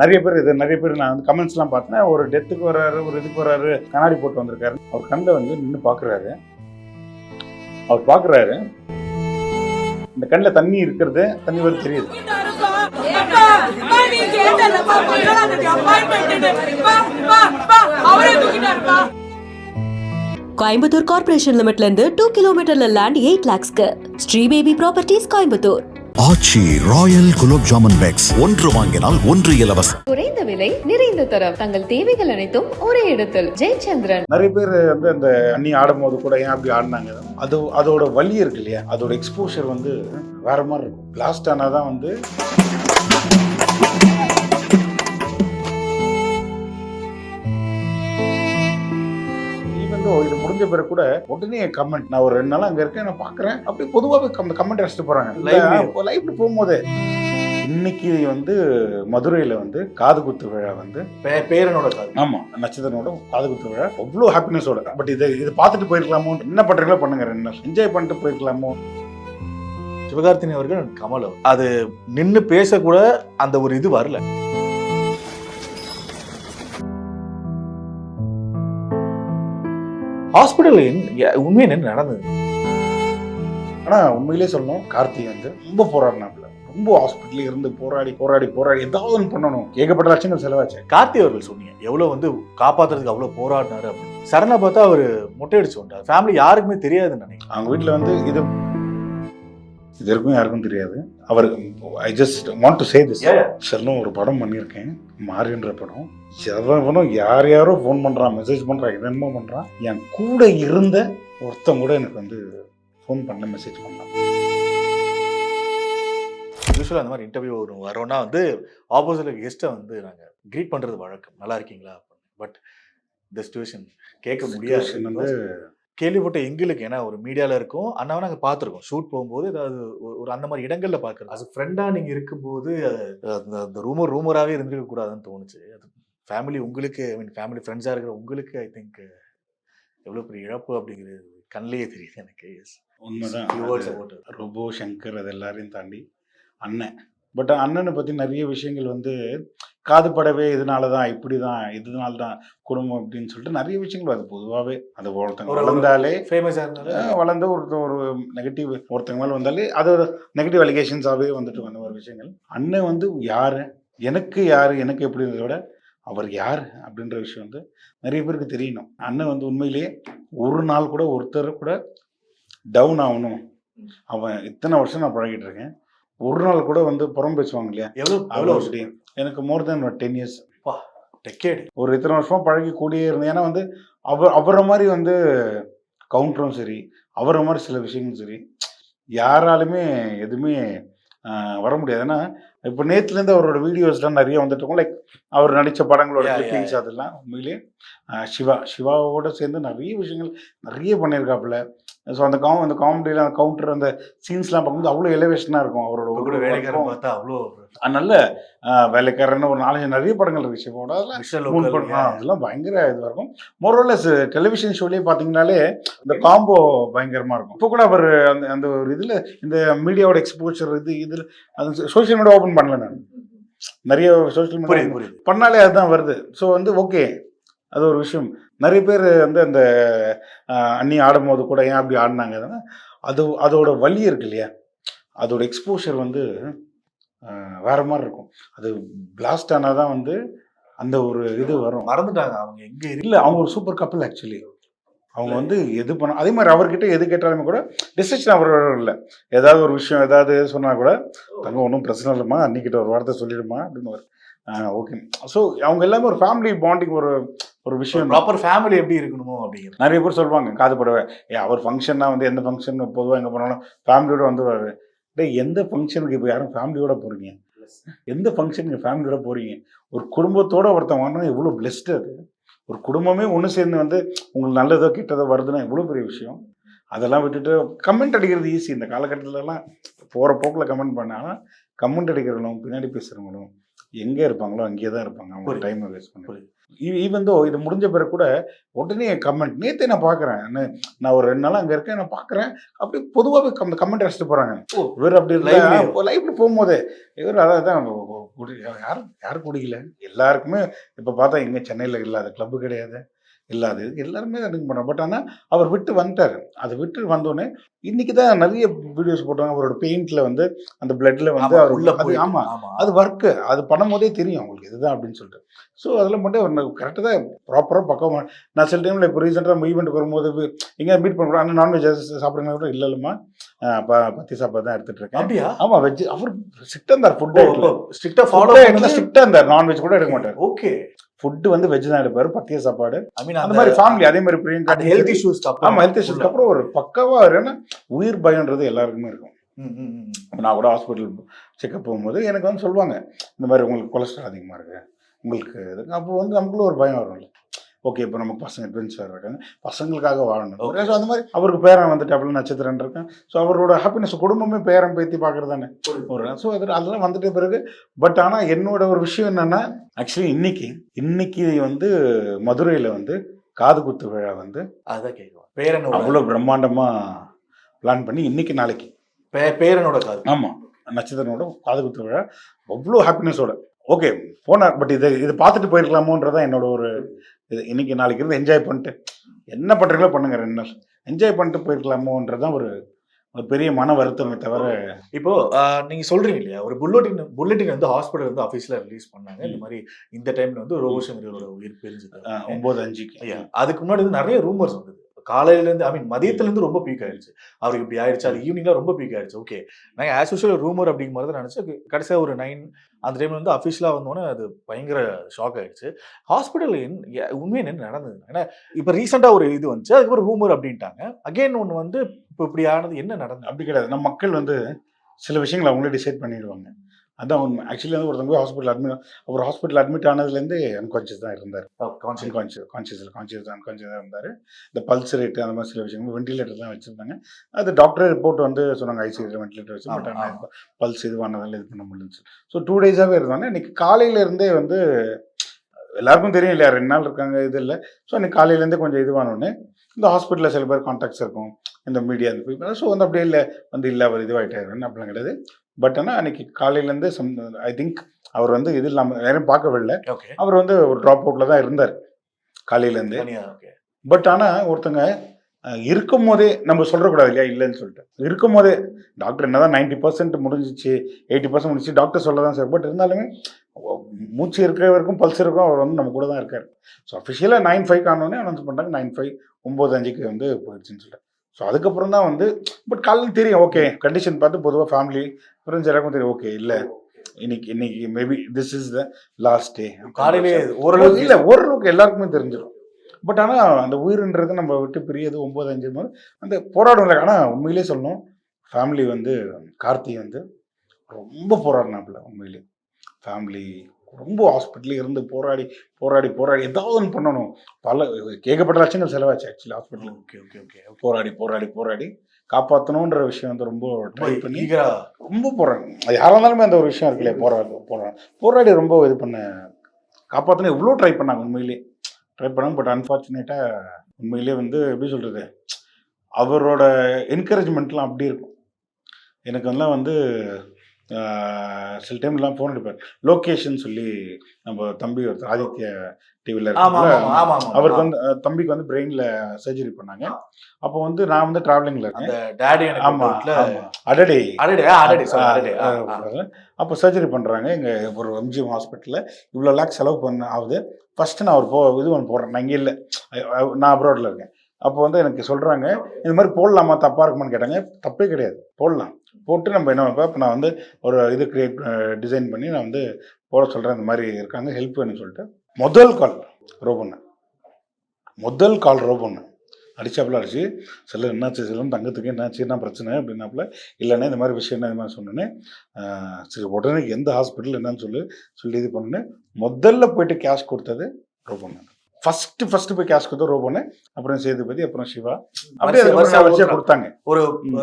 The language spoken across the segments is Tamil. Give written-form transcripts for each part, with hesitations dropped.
நிறைய பேர் நான் வந்து கமெண்ட்ஸ்லாம் பார்த்தேன். ஒரு டெத்துக்கு வராரு, ஒரு இதுக்கு வராரு, கண்ணாடி போட்டு வந்திருக்காரு. அவர் கண்ணில் வந்து நின்று பார்க்குறாரு. அவர் பார்க்குறாரு, இந்த கண்ணில் தண்ணி இருக்கிறது, தண்ணி வருது தெரியுது. கோயம்புத்தூர் கார்ப்பரேஷன் லிமிட்ல இருந்து 2 கிலோமீட்டர்ல லேண்ட் 8 lakhsக்கு Sri baby properties Coimbatore. Aachi royal gulab jamun packs, ஒன்று வாங்கினால் ஒன்று இலவசம். குறைந்த விலை, நிறைந்த தரம், தங்கள் தேவைகள் அனைத்தும் ஒரே இடத்தில். ஜெயச்சந்திரன். நிறைய பேர் வந்து அந்த அண்ணி ஆடும்போது கூட ஏன் அப்படி ஆடினாங்க, அதோட வலி இருக்கு இல்லையா, அதோட எக்ஸ்போஷர் வந்து வேற மாதிரி இருக்கும். பிளாஸ்ட் ஆனாதான் வந்து இது முடிஞ்ச பிறகு கூட உடனே கமெண்ட், நான் ஒரு 2 நாள் அங்க இருக்கேன், நான் பாக்குறேன், அப்படி பொதுவாகவே கமெண்ட் அடிச்சுட்டு போறாங்க. லைவ்ல போகும்போது இன்னைக்கு வந்து மதுரையில வந்து காது குத்து விழா வந்து பேரனோட காது, ஆமா நட்சத்திரனோட காது குத்து விழா அவ்வளோ ஹாப்பினஸோட. பட் இது பார்த்துட்டு போயிருக்கலாமோ, என்ன பண்றீங்களோ பண்ணுங்க, 2 நாள் என்ஜாய் பண்ணிட்டு போயிருக்கலாமோ. சிவகார்த்தினி அவர்கள் கமல் அது நின்று பேசக்கூட அந்த ஒரு இது வரல. ஹாஸ்பிட்டல் உண்மையை என்ன நடந்தது? ஆனா உண்மையிலே சொல்லணும், கார்த்தி வந்து ரொம்ப போராடினாப்ல, ரொம்ப ஹாஸ்பிட்டல்ல இருந்து போராடி ஏதாவது ஒன்று பண்ணணும். ஏகப்பட்ட லட்சங்கள் செலவாச்சு. கார்த்தி அவர்கள் சொன்னீங்க எவ்வளவு வந்து காப்பாத்துறதுக்கு அவ்வளவு போராடினாரு அப்படின்னு. சரணா பார்த்தா அவரு மொட்டை அடிச்சு வந்தார். ஃபேமிலி யாருக்குமே தெரியாதுன்னு நினைக்கிறேன். அவங்க வீட்டுல வந்து இது வரைக்கும் யாருக்கும் தெரியாது. அவர் I just want to say this, செல்லும் ஒரு படம் பண்ணியிருக்கேன், மாறின்ற படம். எவனும் யாரோ ஃபோன் பண்றான், மெசேஜ் பண்றான், என்னமோ பண்றான். என் கூட இருந்த ஒருத்தன் கூட எனக்கு வந்து ஃபோன் பண்ண, மெசேஜ் பண்ணான். யூஸ்வலாக அந்த மாதிரி இன்டர்வியூ வரோம்னா வந்து ஆப்போசிட்ல கெஸ்ட்டை வந்து நாங்கள் க்ரீட் பண்ணுறது வழக்கம், நல்லா இருக்கீங்களா. பட் இந்த சிச்சுவேஷன் கேட்க முடியாது. வந்து கேள்விப்பட்ட எங்களுக்கு, ஏன்னா ஒரு மீடியாவில் இருக்கும், அண்ணாவை நாங்கள் பார்த்துருக்கோம் ஷூட் போகும்போது, ஏதாவது ஒரு அந்த மாதிரி இடங்களில் பார்க்குறது. அது ஃப்ரெண்டாக நீங்கள் இருக்கும்போது அந்த ரூமராகவே இருந்திருக்க கூடாதுன்னு தோணுச்சு. அது ஃபேமிலி உங்களுக்கு, ஐ மீன் ஃபேமிலி ஃப்ரெண்ட்ஸாக இருக்கிற உங்களுக்கு ஐ திங்க் எவ்வளோ பெரிய இழப்பு அப்படிங்கிறது கண்ணிலேயே தெரியுது எனக்கு. உண்மைதான். ரோபோ சங்கர் அது எல்லாரையும் தாண்டி அண்ணன். பட் அண்ணனை பற்றி நிறைய விஷயங்கள் வந்து காதுபடவே, இதனால தான் இப்படி தான், இதனால தான் குடும்பம் அப்படின்னு சொல்லிட்டு நிறைய விஷயங்கள். அது பொதுவாகவே அது ஒருத்தங்க வளர்ந்தாலே ஃபேமஸாக இருந்தாலும் வளர்ந்து ஒரு நெகட்டிவ் ஒருத்தங்க மேலே வந்தாலே அது நெகட்டிவ் அலிகேஷன்ஸாகவே வந்துட்டு வந்த ஒரு விஷயங்கள். அண்ணன் வந்து யாரு, எனக்கு எப்படின்றத விட அவர் யார் அப்படின்ற விஷயம் வந்து நிறைய பேருக்கு தெரியணும். அண்ணன் வந்து உண்மையிலேயே ஒரு நாள் கூட ஒருத்தர் கூட டவுன் ஆகணும், அவன் இத்தனை வருஷம் நான் பழகிட்டு இருக்கேன், ஒரு நாள் கூட வந்து புறம் பேசுவாங்க இல்லையா, எவ்வளோ எனக்கு மோர் தென் 10 years, ஒரு இத்தனை வருஷமா பழகி கூடியே இருந்தேன். ஏன்னா வந்து அவரை மாதிரி வந்து கவுண்டரும் சரி, அவரை மாதிரி சில விஷயங்களும் சரி, யாராலுமே எதுவுமே வர முடியாது. ஏன்னா இப்போ நேற்றுலேருந்து அவரோட வீடியோஸ்லாம் நிறைய வந்துட்டு இருக்கும். லைக் அவர் நடித்த படங்களோட கிளிப்பிங்ஸ் அதெல்லாம் உண்மையிலே சிவாவோட சேர்ந்து நிறைய விஷயங்கள் நிறைய பண்ணியிருக்காப்புல. ஸோ அந்த காமெடியில் அந்த கவுண்டர் அந்த சீன்ஸ்லாம் பார்க்கும்போது அவ்வளோ எலிவேஷனாக இருக்கும். அவரோட வேலைக்காரன் பார்த்தா அவ்வளோ நல்ல வேலைக்காரன்னு ஒரு 4-5 நிறைய படங்கள் இருக்கு சிவாவோட. அதெல்லாம் பயங்கர இதுவாக இருக்கும். மோரோலஸ் டெலிவிஷன் ஷோலேயே பார்த்தீங்கன்னாலே இந்த காம்போ பயங்கரமாக இருக்கும். இப்போ கூட அவர் அந்த ஒரு இதில் இந்த மீடியாவோட எக்ஸ்போஷர் இதில் அது சோஷியல் மீடியா ஓப்பன் பண்ணல, நான் நிறைய சோஷியல் மீடியா பண்ணாலே அதுதான் வருது. ஸோ வந்து ஓகே, அது ஒரு விஷயம். நிறைய பேர் வந்து அந்த அண்ணி ஆடும்போது கூட ஏன் அப்படி ஆடினாங்க, அதோட வலி இருக்கு இல்லையா, அதோட எக்ஸ்போஷர் வந்து வேற மாதிரி இருக்கும். அது பிளாஸ்ட் ஆனாதான் வந்து அந்த ஒரு இது வரும். மறந்துட்டாங்க அவங்க எங்க இல்லை, அவங்க ஒரு சூப்பர் கப்பல் ஆக்சுவலி. அவங்க வந்து எது பண்ண, அதே மாதிரி அவர்கிட்ட எது கேட்டாலுமே கூட டிசிஷன் அவர் இல்லை. ஏதாவது ஒரு விஷயம் ஏதாவது சொன்னா கூட, தங்க ஒன்றும் பிரச்சனை இல்லைம்மா, அன்னிக்கிட்ட ஒரு வார்த்தை சொல்லிடுமா அப்படின்னு ஓகே. ஸோ அவங்க எல்லாமே ஒரு ஃபேமிலி பாண்டிங் ஒரு விஷயம். ப்ராப்பர் ஃபேமிலி எப்படி இருக்கணுமோ அப்படிங்கிறது நிறைய பேர் சொல்லுவாங்க. காதுபடவே அவர் ஃபங்க்ஷன்னா வந்து எந்த ஃபங்க்ஷன் பொதுவாக எங்கே போனாலும் ஃபேமிலியோட வந்துடுவாரு. எந்த ஃபங்க்ஷனுக்கு இப்போ யாரும் ஃபேமிலியோட போகிறீங்க, எந்த ஃபங்க்ஷனுக்கு ஃபேமிலியோட போகிறீங்க? ஒரு குடும்பத்தோட ஒருத்தன் வாங்கினா எவ்வளோ பிளெஸ்டு. அது ஒரு குடும்பமே ஒன்று சேர்ந்து வந்து உங்களுக்கு நல்லதோ கிட்டதோ வருதுன்னா எவ்வளோ பெரிய விஷயம். அதெல்லாம் விட்டுட்டு கமெண்ட் அடிக்கிறது ஈஸி இந்த காலகட்டத்திலலாம். போகிற போக்கில் கமெண்ட் பண்ணாலும் கமெண்ட் அடிக்கிறவங்களும் பின்னாடி பேசுகிறவங்களும் எங்கே இருப்பாங்களோ அங்கேயே தான் இருப்பாங்க. அவங்க டைமை வேஸ்ட் பண்ணி ஈவன் தோ இது முடிஞ்ச பிறகு கூட உடனே கமெண்ட். நேற்றே நான் பார்க்குறேன், நான் ஒரு 2 நாள் அங்கே இருக்கேன், நான் பார்க்குறேன், அப்படி பொதுவாகவே கமெண்ட் அடிச்சுட்டு போகிறாங்க. இவர் அப்படி இல்லை லைவ்ல போகும்போதே இவர் அதான் யாரும் குடிக்கல. எல்லாருக்குமே இப்போ பார்த்தா எங்கே சென்னையில் இல்லாத கிளப்பு கிடையாது, இல்லாது எல்லாருமே ட்ரிங்க் பண்ணுறோம். பட் ஆனால் அவர் விட்டு வந்துட்டார். அதை விட்டு வந்தோடனே இன்னைக்கு தான் நிறைய வீடியோஸ் போட்டாங்க. அவரோட பெயிண்டில் வந்து அந்த பிளட்டில் வந்து அவர் உள்ள அது ஆமாம் அது ஒர்க்கு அது பண்ணும்போதே தெரியும் அவங்களுக்கு இதுதான் அப்படின்னு சொல்லிட்டு. ஸோ அதில் மட்டும் அவர் கரெக்டாக தான் ப்ராப்பராக பக்கமாக. நான் சில டைமில் இப்போ ரீசெண்டாக ஈவெண்ட் வரும்போது எங்கேயா மீட் பண்ணுறோம், ஆனால் நான்வெஜ் சாப்பிட்றீங்க கூட இல்லை இல்லைம்மா பத்தி சாப்பாடு தான் எடுத்துகிட்டு இருக்கேன். அப்படியா? ஆமாம் வெஜ். அவர் ஸ்ட்ரிக்டாக இருந்தார். ஃபுட்டு ஸ்ட்ரிக்டா ஃபாலோ ஸ்ட்ரிக்டாக இருந்தார். நான்வெஜ் கூட எடுக்க மாட்டார். ஓகே. ஃபுட்டு வந்து வெஜ் தான் எடுப்பாரு, பத்திய சாப்பாடு. ஐ மீன் அந்த மாதிரி ஃபேமிலி அதே மாதிரி பிரியங்கா ஹெல்த் இஷ்யூஸ்க்கு அப்புறம். ஆமா ஹெல்த் இஷ்யூஸ்க்கு அப்புறம் ஒரு பக்காவா ஏன்னா உயிர் பயம்ன்றது எல்லாருக்குமே இருக்கும். நான் கூட ஹாஸ்பிட்டல் செக்அப் போகும்போது எனக்கு வந்து சொல்லுவாங்க இந்த மாதிரி உங்களுக்கு கொலஸ்ட்ரால் அதிகமாக இருக்கு உங்களுக்கு இதுக்கு. அப்போ வந்து நமக்குள்ள ஒரு பயம் வரும்ல. ஓகே இப்போ நமக்கு பசங்க ட்வின்ஸ் வேறு இருக்காங்க, பசங்களுக்காக வாழணும். ஸோ அந்த மாதிரி அவருக்கு பேரன் வந்துட்டு அப்படிலாம் நட்சத்திரம் இருக்கேன். ஸோ அவரோட ஹாப்பினஸ் குடும்பமே பேரன் பேத்தி பார்க்குறது தானே ஒரு. ஸோ அதெல்லாம் வந்துட்ட பிறகு பட் ஆனால் என்னோட ஒரு விஷயம் என்னென்னா ஆக்சுவலி இன்னைக்கு வந்து மதுரையில் வந்து காது குத்து விழா வந்து அதான் கேட்குவோம். பேரனோட அவ்வளோ பிரம்மாண்டமாக பிளான் பண்ணி இன்னைக்கு நாளைக்கு பேரனோட காது. ஆமாம் நட்சத்திரனோட காது குத்து விழா அவ்வளோ ஹாப்பினஸோட. ஓகே போனார். பட் இது பார்த்துட்டு போயிருக்கலாமோன்றதான் என்னோட ஒரு இது. இன்னைக்கு நாளைக்கு இருந்து என்ஜாய் பண்ணிட்டு என்ன பண்ணுறீங்களோ பண்ணுங்க, 2 நாள் என்ஜாய் பண்ணிட்டு போயிருக்கலாமோன்றதான் ஒரு பெரிய மன வருத்தமே தவிர. இப்போ நீங்க சொல்றீங்க இல்லையா, ஒரு புல்லட்டின் வந்து ஹாஸ்பிட்டல் வந்து ஆஃபீஸ்ல ரிலீஸ் பண்ணாங்க. இந்த மாதிரி இந்த டைம்ல வந்து ரோபோசங்கரோட உயிர் பிரிஞ்சது 9:05. அதுக்கு முன்னாடி வந்து நிறைய ரூமர்ஸ் வந்தது. காலையில இருந்து ஐ மீன் மதியத்துல இருந்து ரொம்ப பீக் ஆயிடுச்சு. அவருக்கு இப்படி ஆயிடுச்சு, அது ஈவினிங்ல ரொம்ப பீக் ஆயிடுச்சு. ஓகே நாங்கள் ஆஸ் யூஷுவல் ரூமர் அப்படிங்கிற மாதிரி தான் நினைச்சேன். கடைசியாக ஒரு 9 அந்த டைம்ல வந்து அஃபிஷியலாக வந்தோன்னே அது பயங்கர ஷாக் ஆயிடுச்சு. ஹாஸ்பிட்டல் உண்மையை என்ன நடந்தது? ஏன்னா இப்போ ரீசெண்டாக ஒரு இது வந்துச்சு, அதுக்கப்புறம் ரூமர் அப்படின்ட்டாங்க. அகைன் ஒன்று வந்து இப்போ இப்படி ஆனது என்ன நடந்தது? அப்படி கிடையாது. நம்ம மக்கள் வந்து சில விஷயங்களை அவங்களே டிசைட் பண்ணிடுவாங்க. அதான் உண்மை. ஆக்சுவலி வந்து ஒருத்தவங்க ஹாஸ்பிட்டல் அட்மிட் ஆனதுலேருந்து அன்கான்ஷியஸ் தான் இருந்தார். கான்ஷியஸ் தான் இருந்தார். இந்த பல்ஸ் ரேட்டு அந்த மாதிரி சில விஷயங்கள் வெண்டிலேட்டர் தான் வச்சுருந்தாங்க. அது டாக்டர் ரிப்போர்ட் வந்து சொன்னாங்க ஐசியூவில் வெண்டிலேட்டர் வச்சு. பட் ஆனால் பல்ஸ் இதுவானதால இது பண்ண முடிஞ்சிச்சு. ஸோ 2 டேஸாகவே இருந்தாங்க. இன்றைக்கி காலையிலேருந்தே வந்து எல்லாருக்கும் தெரியும் இல்லையா 2 நாள் இருக்காங்க இது இல்லை. ஸோ இன்றைக்கி காலையிலேருந்தே கொஞ்சம் இதுவானோடனே இந்த ஹாஸ்பிட்டலில் சில பேர் கான்டாக்ட்ஸ் இருக்கும், இந்த மீடியா இந்த ஸோ வந்து அப்படியே இல்லை அவர் இதுவாகிட்டாருன்னு அப்படிலாம் கிடையாது. பட் ஆனால் அன்னைக்கு காலையிலேருந்து ஐ திங்க் அவர் வந்து இது இல்லாமல் யாரும் பார்க்கவில்லை. அவர் வந்து ஒரு ட்ராப் அவுட்டில் தான் இருந்தார் காலையிலேருந்து. பட் ஆனால் ஒருத்தங்க இருக்கும் போதே நம்ம சொல்கிறக்கூடாது இல்லையா இல்லைன்னு சொல்லிட்டு. இருக்கும் போதே டாக்டர் என்ன தான் 90% முடிஞ்சிச்சு 80% முடிஞ்சிச்சு டாக்டர் சொல்ல தான் சார். பட் இருந்தாலுமே மூச்சு இருக்கிற வரைக்கும் பல்ஸ் இருக்கும், அவர் வந்து நம்ம கூட தான் இருக்கார். ஸோ அஃபிஷியலாக 9:05 ஆனோடனே அனௌன்ஸ் பண்ணுறாங்க 9:05 9:05 வந்து போயிடுச்சுன்னு சொல்லிட்டு. ஸோ அதுக்கப்புறம் தான் வந்து பட் காலையில் தெரியும் ஓகே கண்டிஷன் பார்த்து பொதுவாக ஃபேமிலி ஃப்ரெண்ட்ஸ் எல்லாருக்கும் தெரியும் ஓகே இல்லை இன்னைக்கு maybe this is the last day. காலையிலே ஓரளவுக்கு இல்லை ஓரளவுக்கு எல்லாருக்குமே தெரிஞ்சிடும். பட் ஆனால் அந்த உயிர்ன்றது நம்ம விட்டு பிரியது 9:05 போது அந்த போராடும். ஆனால் உண்மையிலே சொல்லணும் ஃபேமிலி வந்து கார்த்தி வந்து ரொம்ப போராடினாப்புல. உண்மையிலே ஃபேமிலி ரொம்ப ஹாஸ்பிட்டலில் இருந்து போராடி ஏதாவது ஒன்று பண்ணணும். ஏகப்பட்ட லட்சங்கள் செலவாச்சு ஆக்சுவலி ஹாஸ்பிட்டல். போராடி காப்பாற்றணுன்ற விஷயம் வந்து ரொம்ப ட்ரை பண்ணி ரொம்ப போராடணும். அது யாராக இருந்தாலுமே அந்த ஒரு விஷயம் இருக்கு இல்லையா போராடி ரொம்ப இது பண்ண காப்பாற்றணும். எவ்வளோ ட்ரை பண்ணாங்க உண்மையிலே ட்ரை பண்ணாங்க. பட் அன்ஃபார்ச்சுனேட்டாக உண்மையிலே வந்து எப்படி சொல்கிறது அவரோட என்கரேஜ்மெண்ட்லாம் அப்படி இருக்கும். எனக்கு வந்து சில டைம்லாம் ஃபோன் எடுப்பார். லோகேஷன் சொல்லி நம்ம தம்பி ஒருத்தர் ஆதித்ய டிவியில் அவருக்கு வந்து தம்பிக்கு வந்து பிரெயினில் சர்ஜரி பண்ணாங்க. அப்போ வந்து நான் வந்து ட்ராவலிங்கில் இருக்கேன். ஆமாம் அடடே அப்போ சர்ஜரி பண்ணுறாங்க எங்கள் ஒரு எம்ஜிஎம் ஹாஸ்பிட்டலில். இவ்வளோ லேக் செலவு பண்ண ஆகுது. ஃபஸ்ட்டு நான் ஒரு இது ஒன்று போடுறேன். நான் இங்கே இல்லை, நான் அப்ராடில் இருக்கேன். அப்போ வந்து எனக்கு சொல்கிறாங்க இந்த மாதிரி போடலாமா தப்பாக இருக்குமான்னு கேட்டாங்க. தப்பே கிடையாது, போடலாம். போட்டு நம்ம என்ன இப்போ நான் வந்து ஒரு இது டிசைன் பண்ணி நான் வந்து போட சொல்கிறேன். இந்த மாதிரி இருக்காங்க ஹெல்ப் வேணும்னு சொல்லிட்டு முதல் கால் ரோபோன்னு அடிச்சாப்புல அடிச்சு சிலர் என்னாச்சு சிலம் தங்கத்துக்கு என்னாச்சு என்ன பிரச்சனை அப்படின்னாப்புல இல்லைன்னா இந்த மாதிரி விஷயம் என்ன இது மாதிரி சொன்னோன்னே சரி உடனே எந்த ஹாஸ்பிட்டல் என்னன்னு சொல்லி இது பண்ணோன்னே முதல்ல போயிட்டு கேஷ் கொடுத்தது ரோபோன்னு. ஃபர்ஸ்ட் போய் கேஷ் கொடுத்தா ரோபோன்னு, அப்புறம் சேதுபதி, அப்புறம் சிவா, அப்படியே வரிசையா கொடுத்தாங்க. ஒரு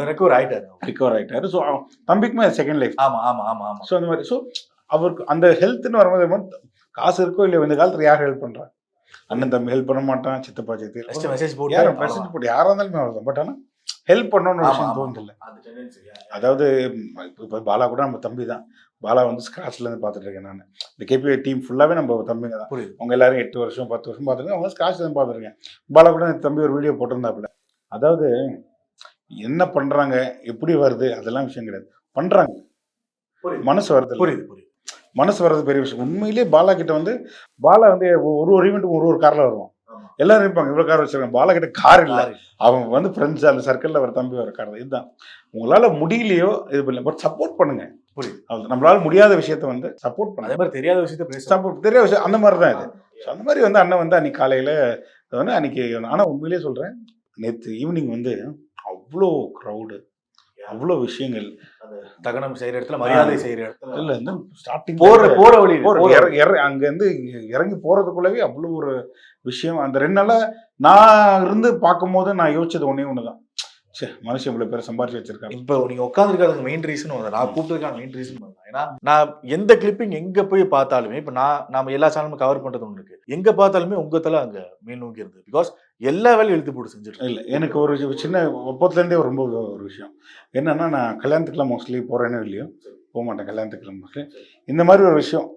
ரெக்கவர் ஆயிட்டாரு. ஸோ தம்பிக்குமே செகண்ட் லைஃப். ஸோ அந்த மாதிரி ஸோ அவருக்கு அந்த ஹெல்த்னு வரும்போது காசு இருக்கோ இல்லையோ இந்த காலத்தில் யார் ஹெல்ப் பண்ணுறாங்க? அண்ணன் தம்பி ஹெல்ப் பண்ண மாட்டான், சித்தப்பா சித்தி மெசேஜ் போட்டு யாராக இருந்தாலுமே அவ்வளோதான். பட் ஆனால் ஹெல்ப் பண்ணணும்னு விஷயம் தோணுதில்லை. அதாவது இப்போ பாலா கூட நம்ம தம்பி தான். பாலா வந்து ஸ்கிராச்லேருந்து பார்த்துட்டு இருக்கேன் நான். இந்த கேபி டீம் ஃபுல்லாகவே நம்ம தம்பிங்க தான். புரியுது. அவங்க எல்லாரும் 8 வருஷம் 10 வருஷம் பார்த்துருக்கேன். அவங்க ஸ்கிராச்லேருந்து பார்த்துருக்கேன். பாலா கூட என் தம்பி ஒரு வீடியோ போட்டிருந்தாப்புல. அதாவது என்ன பண்ணுறாங்க, எப்படி வருது அதெல்லாம் விஷயம் கிடையாது. பண்ணுறாங்க, மனசு வருது. புரியுது புரியுது. மனசு வர்றது பெரிய விஷயம். உண்மையிலேயே பாலா கிட்ட வந்து பாலா வந்து ஒரு ஈவெண்ட்டுக்கு ஒரு காரில் வருவான். எல்லாரும் இருப்பாங்க, இவ்வளோ கார் வச்சிருக்காங்க. பாலா கிட்ட கார் இல்லை, அவங்க வந்து ஃப்ரெண்ட்ஸ் அந்த சர்க்கிளில் ஒரு தம்பி வர கார். இதுதான் உங்களால் முடியலையோ இது பண்ணல, பட் சப்போர்ட் பண்ணுங்க. புரியுது. நம்மளால முடியாத விஷயத்த வந்து சப்போர்ட் பண்ணுங்க. அதே மாதிரி தெரியாத விஷயத்த பேச சப்போர்ட் தெரியாத விஷயம் அந்த மாதிரி தான் இது. ஸோ அந்த மாதிரி வந்து அண்ணன் வந்து அன்னைக்கு காலையில் வந்து அன்னைக்கு, ஆனால் உண்மையிலேயே சொல்கிறேன், நேற்று ஈவினிங் வந்து அவ்வளோ க்ரௌடு, அவ்வளோ விஷயங்கள். தகனம் செய்யற இடத்துல, மரியாதை செய்யற இடத்துல, இல்லை இந்த ஸ்டார்டிங் போற வழி அங்கேருந்து இறங்கி போகிறதுக்குள்ளவே அவ்வளோ ஒரு விஷயம். அந்த 2 நாளாக நான் இருந்து பார்க்கும்போது நான் யோசிச்சது ஒன்று தான், சே மனுஷன் இவ்வளோ பேர் சம்பாரிச்சு வச்சிருக்காங்க. இப்போ நீங்க உட்காந்துருக்காதுக்கு மெயின் ரீசன் நான் கூப்பிட்டதுக்கான மெயின் ரீசன் தான். ஏன்னா நான் எந்த கிளிப்பிங் எங்க போய் பார்த்தாலுமே, இப்போ நாம எல்லா சேனலும் கவர் பண்றது ஒன்று இருக்கு, எங்க பார்த்தாலுமே உங்க தலை அங்க மேல் நோக்கி இருந்தது. பிகாஸ் எல்லா வேலையும் இழுத்து போட்டு செஞ்சுட்டு இல்லை, எனக்கு ஒரு சின்ன ஒப்பத்துலேருந்தே ரொம்ப ஒரு விஷயம் என்னன்னா, நான் கல்யாணத்துக்குலாம் மோஸ்ட்லி போகிறேனோ இல்லையோ, போக மாட்டேன் கல்யாணத்துக்குலாம் மோஸ்ட்லி. இந்த மாதிரி ஒரு விஷயம்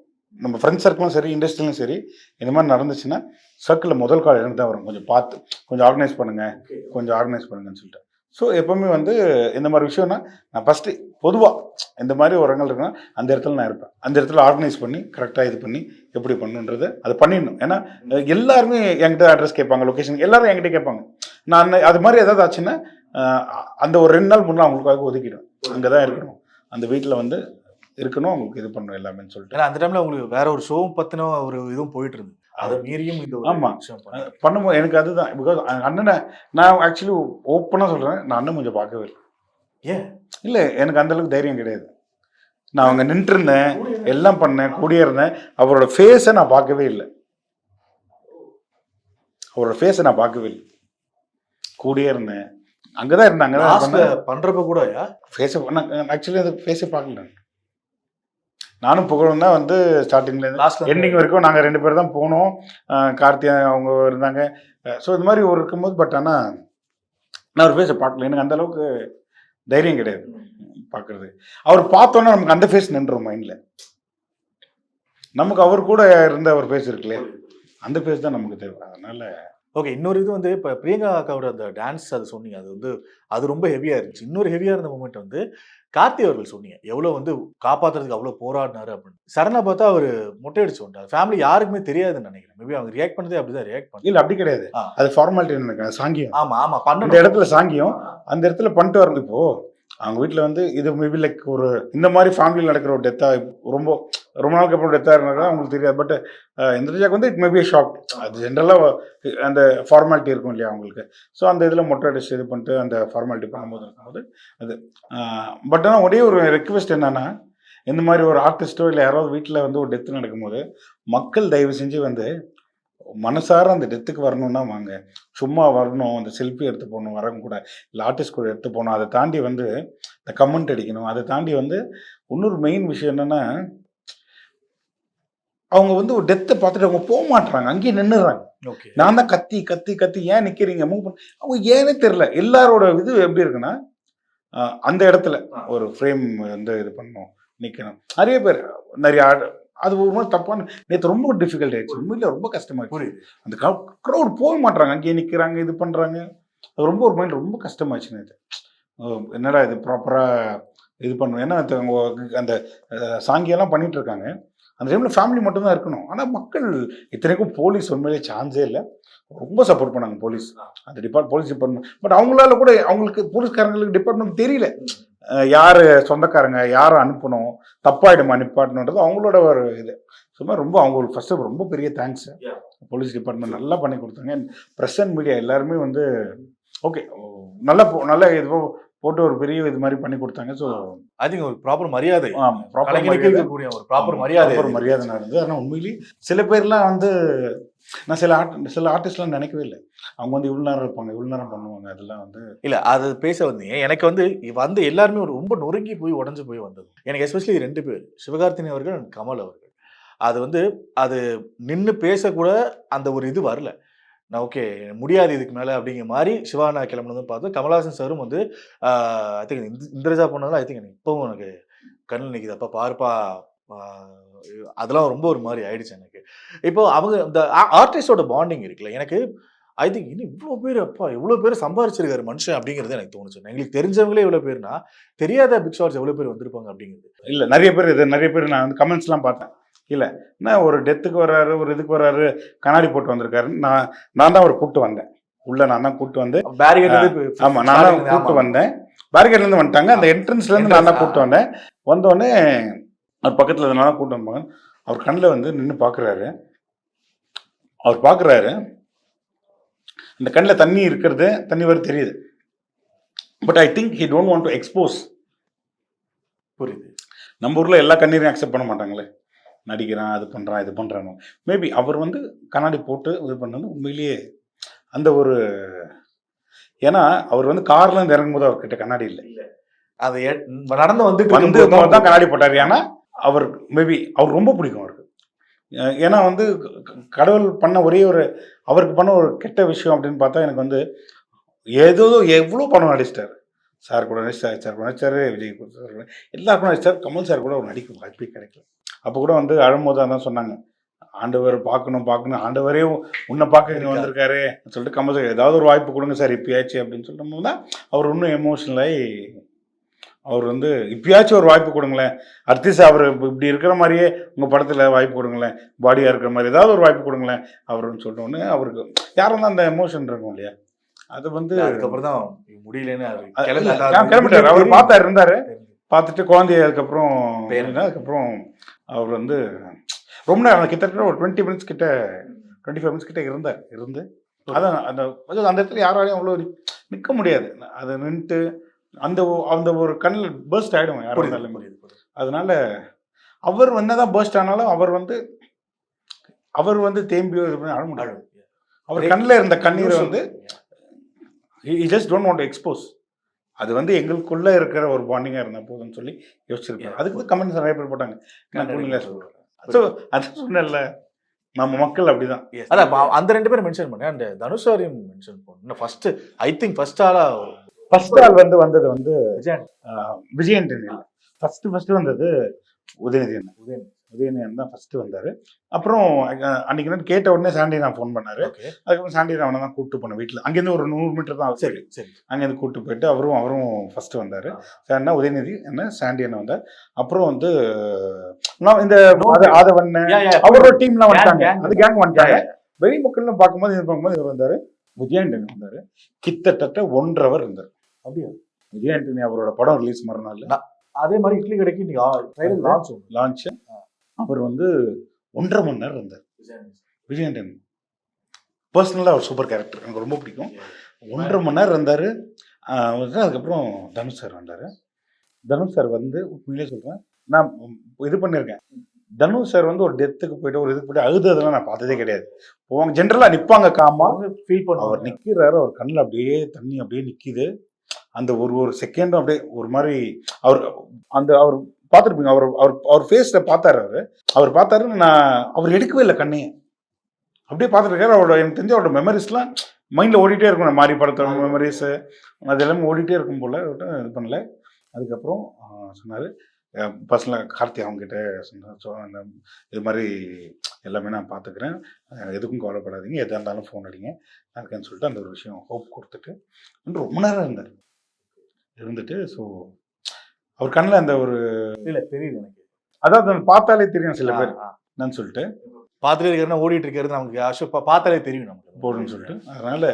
நம்ம ஃப்ரெண்ட்ஸ் சர்க்கிளும் சரி, இண்டஸ்ட்ரியிலும் சரி, இந்த மாதிரி நடந்துச்சுன்னா சர்க்கிளில் முதல் கால் எனக்கு தான் வரும். கொஞ்சம் பார்த்து கொஞ்சம் ஆர்கனைஸ் பண்ணுங்கன்னு சொல்லிட்டு. ஸோ எப்போவுமே வந்து இந்த மாதிரி விஷயம்னா நான் ஃபஸ்ட்டு பொதுவாக இந்த மாதிரி ஒரு இடங்கள் இருக்குன்னா அந்த இடத்துல நான் இருப்பேன். அந்த இடத்துல ஆர்கனைஸ் பண்ணி கரெக்டாக இது பண்ணி எப்படி பண்ணணுன்றது அதை பண்ணிடணும். ஏன்னா எல்லாருமே என்கிட்ட அட்ரஸ் கேட்பாங்க, லொக்கேஷன் எல்லாரும் என்கிட்ட கேட்பாங்க. நான் அது மாதிரி ஏதாவது ஆச்சுன்னா அந்த ஒரு 2 நாள் 3 நாள் அவங்களுக்காக ஒதுக்கிடும். அங்கே தான் இருக்கணும், அந்த வீட்டில் வந்து இருக்கணும், அவங்களுக்கு இது பண்ணணும் எல்லாமே சொல்லிட்டு. ஏன்னா அந்த டைம்ல உங்களுக்கு வேற ஒரு ஷோவும் பத்தின ஒரு இதுவும் போயிட்டு இருந்தது, அதை மீறியும் இந்த ஆமாம் பண்ணும்போது எனக்கு அதுதான். பிகாஸ் அண்ணனை நான் ஆக்சுவலி ஓப்பனாக சொல்கிறேன், நான் அண்ணன் கொஞ்சம் பார்க்கவே இல்லை. ஏன் இல்லை, எனக்கு அந்தளவுக்கு தைரியம் கிடையாது. நான் அவங்க நின்றுருந்தேன், எல்லாம் பண்ணேன், கூடியே இருந்தேன். அவரோட ஃபேஸை நான் பார்க்கவே இல்லை. கூடியே இருந்தேன், அங்கே தான் இருந்தேன். அங்கே தான் பண்ணுறப்ப கூட ஃபேஸை ஆக்சுவலி அது ஃபேஸை பார்க்கல. நானும் புகழும் தான் வந்து ஸ்டார்டிங்லேருந்து எண்டிங் வரைக்கும் நாங்கள் 2 பேர் தான் போனோம். கார்த்தியா அவங்க இருந்தாங்க. ஸோ இது மாதிரி ஒரு இருக்கும்போது, பட் ஆனால் நான் ஒரு ஃபேஸை பார்க்கல. எனக்கு அந்தளவுக்கு தைரியம் கிடையாது பார்க்குறது. அவர் பார்த்தோன்னா நமக்கு அந்த ஃபேஸ் நின்றோம் மைண்டில். நமக்கு அவர் கூட இருந்த ஒரு ஃபேஸ் இருக்குல்ல, அந்த ஃபேஸ் தான் நமக்கு தேவை. அதனால் ஓகே. இன்னொரு இது வந்து இப்போ பிரியங்கா அக்காவோட அந்த டான்ஸ் அது சொன்னீங்க, அது ரொம்ப ஹெவியாக இருந்துச்சு. இன்னொரு ஹெவியாக இருந்த மூமெண்ட் வந்து கார்த்தி அவர்கள் சொன்னீங்க, எவ்வளோ வந்து காப்பாற்றுறதுக்கு அவ்வளோ போராடினாரு அப்படின்னு. சடனாக பார்த்தா அவர் மொட்டையடிச்சு வந்துட்டார். ஃபேமிலி யாருக்குமே தெரியாதுன்னு நினைக்கிறேன். மேபி அவங்க ரியாக்ட் பண்ணதே அப்படிதான் ரியாக்ட் பண்ணி. இல்லை அப்படி கிடையாது, அது ஃபார்மாலிட்டி நினைக்கிறேன். சாங்கியம். ஆமாம் பண்ண இந்த இடத்துல சாங்கியம் அந்த இடத்துல பண்ணிட்டு வரணும். இப்போ அவங்க வீட்டில் வந்து இது மேபி லைக் ஒரு இந்த மாதிரி ஃபேமிலியில் நடக்கிற ஒரு டெத்தாக ரொம்ப நாளுக்கு அப்புறம் டெத்தாக இருந்தாலும் அவங்களுக்கு தெரியாது. பட் இந்திரஜாக்கு வந்து இட் மேபி ஷாக். அது ஜென்ரலாக அந்த ஃபார்மாலிட்டி இருக்கும் இல்லையா அவங்களுக்கு. ஸோ அந்த இதில் மொட்டை அடிச்சு இது பண்ணிட்டு அந்த ஃபார்மாலிட்டி இருக்கும்போது அது பட் ஆனால் ஒரே ஒரு ரெக்வெஸ்ட் என்னன்னா, இந்த மாதிரி ஒரு ஆர்டிஸ்ட்டோ இல்லை யாராவது வீட்டில் வந்து ஒரு டெத்து நடக்கும்போது மக்கள் தயவு செஞ்சு வந்து மனசார அந்த டெத்துக்கு வரணும்னா வாங்க, சும்மா வரணும், அந்த செல்ஃபி எடுத்து போகணும், வரவும் கூட இல்லை ஆர்டிஸ்ட் கூட எடுத்து போகணும். அதை தாண்டி வந்து இந்த கமெண்ட் அடிக்கணும். அதை தாண்டி வந்து இன்னொரு மெயின் விஷயம் என்னென்னா, அவங்க வந்து ஒரு டெத்தை பார்த்துட்டு அவங்க போக மாட்டுறாங்க, அங்கேயே நின்றுறாங்க. நான் தான் கத்தி கத்தி கத்தி ஏன் நிற்கிறீங்க, மூவ் பண்ண அவங்க ஏன்னே தெரில. எல்லாரோட இது எப்படி இருக்குன்னா, அந்த இடத்துல ஒரு ஃப்ரேம் வந்து இது பண்ணணும், நிற்கணும். நிறைய பேர் நிறைய அது ஒரு மாதிரி தப்பான நேற்று ரொம்ப டிஃபிகல்ட் ஆயிடுச்சு. உண்மையில ரொம்ப கஷ்டமாயிடுச்சு. அந்த க்ரௌட் போக மாட்டாங்க, அங்கேயே நிற்கிறாங்க, இது பண்ணுறாங்க. அது ரொம்ப ஒரு மைண்ட் ரொம்ப கஷ்டமாயிடுச்சு நேற்று. என்னடா இது ப்ராப்பராக இது பண்ணணும். ஏன்னா அந்த சாங்கியெல்லாம் பண்ணிட்டு இருக்காங்க. அந்த டைமில் ஃபேமிலி மட்டும்தான் இருக்கணும். ஆனால் மக்கள் இத்தனைக்கும் போலீஸ் உண்மையிலே சான்ஸே இல்லை, ரொம்ப சப்போர்ட் பண்ணாங்க போலீஸ், அந்த போலீஸ் டிபார்ட்மெண்ட். பட் அவங்களால கூட அவங்களுக்கு போலீஸ்காரங்களுக்கு டிபார்ட்மெண்ட் தெரியல யார் சொந்தக்காரங்க, யாரை அனுப்பணும், தப்பாயிடுமா நிப்பாட்டணுன்றது அவங்களோட ஒரு இது. சும்மா ரொம்ப அவங்களுக்கு ஃபர்ஸ்ட் ரொம்ப பெரிய தேங்க்ஸ். போலீஸ் டிபார்ட்மெண்ட் நல்லா பண்ணி கொடுத்தாங்க. ப்ரெஸ் அண்ட் மீடியா எல்லாருமே வந்து ஓகே நல்ல இது போட்டு ஒரு பெரிய இது மாதிரி பண்ணி கொடுத்தாங்க. ஸோ ஐ திங்க் ஒரு ப்ராப்பர் மரியாதை, ஒரு ப்ராப்பர் மரியாதை நடந்தது. ஆனால் உண்மையிலேயே சில பேர்லாம் வந்து நான் சில ஆர்டிஸ்ட்லாம் நினைக்கவே இல்லை, அவங்க வந்து இவ்வளோ நேரம் இருப்பாங்க, இவ்வளோ நேரம் பண்ணுவாங்க. அதெல்லாம் வந்து இல்லை, அது பேச வந்தீங்க. எனக்கு வந்து எல்லாருமே ஒரு ரொம்ப நொறுங்கி போய் உடஞ்சு போய் வந்தது. எனக்கு எஸ்பெஷலி 2 பேர், சிவகார்த்தினி அவர்கள் அண்ட் கமல் அவர்கள். அது நின்று பேசக்கூட அந்த ஒரு இது வரல. நான் ஓகே முடியாது இதுக்கு மேலே அப்படிங்கிற மாதிரி சிவானா கிளம்புனதும் பார்த்தோம். கமல்ஹாசன் சாரும் வந்து ஐ திங்க் இந்திரஜா பண்ணதில் ஐ திங்க் இப்போவும் எனக்கு கண்ணில் நிற்கிது அப்பா பாருப்பா அதெல்லாம் ரொம்ப ஒரு மாதிரி ஆயிடுச்சு எனக்கு. இப்போ அவங்க இந்த ஆர்டிஸ்டோட பாண்டிங் இருக்குல்ல, எனக்கு ஐ திங்க் இன்னும் இவ்வளோ பேர் அப்பா இவ்வளோ பேர் சம்பாரிச்சிருக்காரு மனுஷன் அப்படிங்கிறது எனக்கு தோணுச்சு. எங்களுக்கு தெரிஞ்சவங்களே இவ்வளோ பேர்னா தெரியாத பிக் ஷாட்ஸ் எவ்வளோ பேர் வந்திருப்பாங்க அப்படிங்கிறது. இல்லை நிறைய பேர் நான் வந்து கமெண்ட்ஸ்லாம் பார்த்தேன். இல்லை என்ன ஒரு டெத்துக்கு வர்றாரு, ஒரு இதுக்கு வர்றாரு, கண்ணாடி போட்டு வந்திருக்காரு. நான் தான் அவர் கூப்பிட்டு வந்தேன் உள்ள, நான் தான் கூப்பிட்டு வந்து ஆமாம் நான் தான் கூப்பிட்டு வந்தேன். பேரிகேட்லேருந்து வந்துட்டாங்க, அந்த என்ட்ரன்ஸ்லேருந்து நான் தான் கூப்பிட்டு வந்தேன். வந்தோடனே அவர் பக்கத்தில் இருந்தனால கூப்பிட்டு வந்தாங்க. அவர் கண்ணில் வந்து நின்று பார்க்குறாரு. அவர் பார்க்குறாரு, அந்த கண்ணில் தண்ணி இருக்கிறது, தண்ணி வர தெரியுது. But I think he don't want to expose. புரியுது. நம்ம ஊரில் எல்லா கண்ணீரையும் அக்செப்ட் பண்ண மாட்டாங்களே, நடிக்கிறான், அது பண்ணுறான், இது பண்ணுறானோ. மேபி அவர் வந்து கண்ணாடி போட்டு இது பண்ணது உண்மையிலேயே அந்த ஒரு, ஏன்னா அவர் வந்து கார்லேருந்து இறங்கும்போது அவர்கிட்ட கண்ணாடி இல்லை, அது நடந்து வந்து தான் கண்ணாடி போட்டார். ஏன்னா அவர் மேபி அவர் ரொம்ப பிடிக்கும் அவருக்கு. ஏன்னா வந்து கடவுள் பண்ண ஒரே ஒரு, அவருக்கு பண்ண ஒரு கெட்ட விஷயம் அப்படின்னு பார்த்தா, எனக்கு வந்து எவ்வளோ படம் நடிச்சிட்டாரு. சார் கூட நடிச்சார், விஜய் சார் எல்லாருக்கும் நடிச்சார், கமல் சார் கூட ஒரு நடிக்க வாய்ப்பே கிடைக்கல. அப்போ கூட வந்து அழும்போது அதான் சொன்னாங்க, ஆண்டவர் பார்க்கணும், ஆண்டவரே உன்னை பார்க்க இங்கே வந்திருக்காரு சொல்லிட்டு கமல் சார் ஏதாவது ஒரு வாய்ப்பு கொடுங்க சார் இப்பயாச்சு அப்படின்னு சொல்லும் போது தான் அவர் இன்னும் எமோஷனலாகி அவர் வந்து இப்பயாச்சும் ஒரு வாய்ப்பு கொடுங்களேன், அட்லீஸ்ட் அவர் இப்படி இருக்கிற மாதிரியே உங்கள் படத்தில் வாய்ப்பு கொடுங்களேன், பாடியாக இருக்கிற மாதிரி ஏதாவது ஒரு வாய்ப்பு கொடுங்களேன் அவருன்னு சொல்லிட்டோன்னே அவருக்கு யாரும் தான் அந்த எமோஷன் இருக்கும் இல்லையா, அது வந்து அதுக்கப்புறம் தான் முடியலன்னு கிளம்பிட்டார். அவர் பார்த்தாரு, இருந்தார், பார்த்துட்டு குழந்தைய அதுக்கப்புறம் அவர் வந்து ரொம்ப நேரம் கிட்டத்தட்ட ஒரு 20 மினிட்ஸ் கிட்ட 25 மினிட்ஸ் கிட்ட இருந்து அதான் அந்த இடத்துல யாராலையும் அவ்வளோ நிற்க முடியாது. அதை நின்றுட்டு அந்த ஒரு கண்ணில் பர்ஸ்ட் ஆகிடும் யாரும் இருந்தாலும். அதனால அவர் என்னதான் பர்ஸ்ட் ஆனாலும் அவர் வந்து தேம்பியோ இது பண்ணி அழ முடியாது. அவர் கண்ணில் இருந்த கண்ணீரை வந்து he just don't want to expose. அது வந்து எங்களுக்குள்ள இருக்கிற ஒரு பாண்டிங்காக இருந்தால் போதும்னு சொல்லி யோசிச்சிருக்காரு. அதுக்கு கமெண்ட்ஸ் நிறைய பேர் போட்டாங்க. ஸோ அது சொன்னல நம்ம மக்கள் அப்படிதான். அதான் அந்த 2 பேரும் மென்ஷன் பண்ணேன், அந்த தனுஷாரையும் மென்ஷன் பண்ணேன். ஃபர்ஸ்ட் ஐ திங்க் ஃபர்ஸ்ட் ஆள் வந்தது வந்து விஜயன் இல்லை, ஃபர்ஸ்ட் வந்தது உதயநிதி தான் ஃபர்ஸ்ட் வந்தார். அப்புறம் அன்னைக்கு வந்து கேட்ட உடனே சாண்டினா ஃபோன் பண்ணாரு. அதுக்கப்புறம் சாண்டினா அவனை தான் கூப்பிட்டு போனேன் வீட்டில், அங்கேருந்து ஒரு 100 மீட்டர் தான். சரி அங்கேருந்து கூப்பிட்டு போயிட்டு அவரும் ஃபர்ஸ்ட் வந்தார். சாண்டினா உதயநிதி என்ன சாண்டியன் வந்தார். அப்புறம் வந்து இந்த ஆதவன் அவரோட டீம்லாம் வந்துட்டாங்க, அது கேங் வந்துட்டாங்க. வெளி மக்கள்லாம் பார்க்கும்போது இவர் வந்தார், விஜயாண்டனி வந்தார். கிட்டத்தட்ட 1.5 hour இருந்தார். அப்படியா? விஜயாண்டனி அவரோட படம் ரிலீஸ் மறுநாள். அதே மாதிரி இட்லி கடைக்கு லான்ச் அவர் வந்து 1.5 மணி நேரம் இருந்தார். விஜயாண்டனி பர்சனலாக அவர் சூப்பர் கேரக்டர், எனக்கு ரொம்ப பிடிக்கும். 1.5 மணி நேரம் இருந்தார். அதுக்கப்புறம் தனுஷ் சார் வந்தார். தனுஷ் சார் வந்து உண்மையிலே சொல்கிறேன், நான் இது பண்ணியிருக்கேன். தனுஷ் சார் வந்து ஒரு டெத்துக்கு போயிட்டு ஒரு இதுக்கு போய்ட்டு அழுததெல்லாம் நான் பார்த்ததே கிடையாது. போவாங்க ஜென்ரலாக நிற்பாங்க, காமா ஃபீல் பண்ண. அவர் நிற்கிறாரு, அவர் கண்ணில் அப்படியே தண்ணி அப்படியே நிற்கிது. அந்த ஒரு செகண்டும் அப்படியே ஒரு மாதிரி அவர் பார்த்துருப்பீங்க, அவர் ஃபேஸில் பார்த்தாரு. அவர் பார்த்தாரு, அவர் எடுக்கவே இல்லை கண்ணையே, அப்படியே பார்த்துருக்காரு. எனக்கு தெரிஞ்ச அவரோட மெமரிஸ்லாம் மைண்டில் ஓடிட்டே இருக்கும், மாறி படத்தோட மெமரிஸு அது எல்லாமே ஓடிட்டே இருக்கும் போல். இது பண்ணல. அதுக்கப்புறம் சொன்னார் பர்சனலாக கார்த்தி அவங்ககிட்ட சொன்னார், இது மாதிரி எல்லாமே நான் பார்த்துக்கிறேன், எதுக்கும் கவலைப்படாதீங்க, எதாக இருந்தாலும் ஃபோன் அடிங்க இருக்கேன்னு சொல்லிட்டு அந்த ஒரு விஷயம் ஹோப் கொடுத்துட்டு ரொம்ப நேரம் இருந்துட்டு. ஸோ அவர் கண்ணில் அந்த ஒரு தெரியுது எனக்கு, அதாவது பார்த்தாலே தெரியும் சில பேர் என்னன்னு சொல்லிட்டு, பார்த்துட்டே இருக்கிறனா ஓடிட்டு இருக்கிறது நமக்கு பார்த்தாலே தெரியும் நமக்கு போடுன்னு சொல்லிட்டு. அதனால